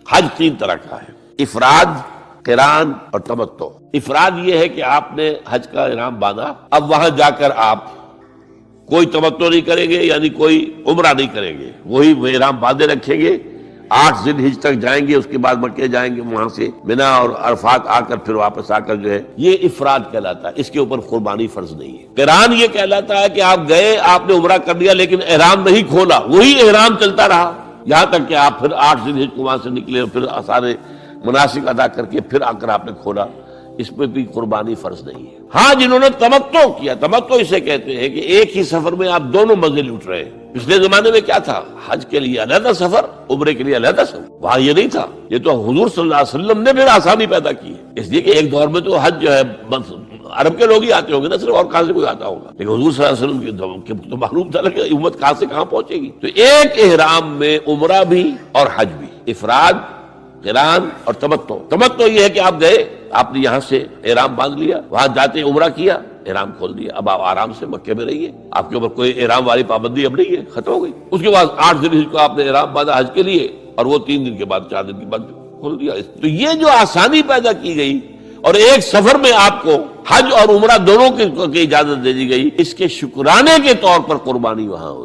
حج تین طرح کا ہے، افراد، قران اور تمتع۔ افراد یہ ہے کہ آپ نے حج کا احرام باندھا، اب وہاں جا کر آپ کوئی تمتع نہیں کریں گے، یعنی کوئی عمرہ نہیں کریں گے، وہی احرام باندھے رکھیں گے، 8 ذی الحجہ تک جائیں گے، اس کے بعد مکے جائیں گے، وہاں سے منا اور عرفات آ کر پھر واپس آ کر جو ہے یہ افراد کہلاتا ہے، اس کے اوپر قربانی فرض نہیں ہے۔ قران یہ کہلاتا ہے کہ آپ گئے، آپ نے عمرہ کر لیا لیکن احرام نہیں کھولا، وہی احرام چلتا رہا یہاں تک کہ آپ پھر 8 ذی الحجہ کو وہاں سے نکلے اور پھر سارے مناسک ادا کر کے پھر آ کر آپ نے کھولا، اس پہ بھی قربانی فرض نہیں ہے۔ ہاں جنہوں نے تمتع کیا، تمتع اسے کہتے ہیں کہ ایک ہی سفر میں آپ دونوں مزے لوٹ رہے ہیں۔ پچھلے زمانے میں کیا تھا؟ حج کے لیے علیحدہ سفر، عمرے کے لیے علیحدہ سفر، وہاں یہ نہیں تھا۔ یہ تو حضور صلی اللہ علیہ وسلم نے پھر آسانی پیدا کی ہے، اس لیے کہ ایک دور میں تو حج جو ہے بس عرب کے لوگ ہی آتے ہوں گے نا صرف، اور کہاں سے کوئی آتا ہوگا، لیکن حضور صلی اللہ علیہ وسلم کی تو معلوم تھا کہ امت کہاں سے کہاں پہنچے گی۔ تو ایک احرام میں عمرہ بھی اور حج بھی، افراد، قران اور تمتع۔ تمتع یہ ہے کہ آپ گئے، آپ نے یہاں سے احرام باندھ لیا، وہاں جاتے عمرہ کیا، احرام کھول دیا، اب آپ آرام سے مکے میں رہیے، آپ کے اوپر کوئی احرام والی پابندی اب نہیں ہے، ختم ہو گئی۔ اس کے بعد 8 ذی الحجہ کو آپ نے احرام باندھا حج کے لیے، اور وہ 3 دن کے بعد 4 دن کے بعد کھول دیا۔ تو یہ جو آسانی پیدا کی گئی اور ایک سفر میں آپ کو حج اور عمرہ دونوں کی اجازت دے دی گئی، اس کے شکرانے کے طور پر قربانی وہاں ہوتی ہے۔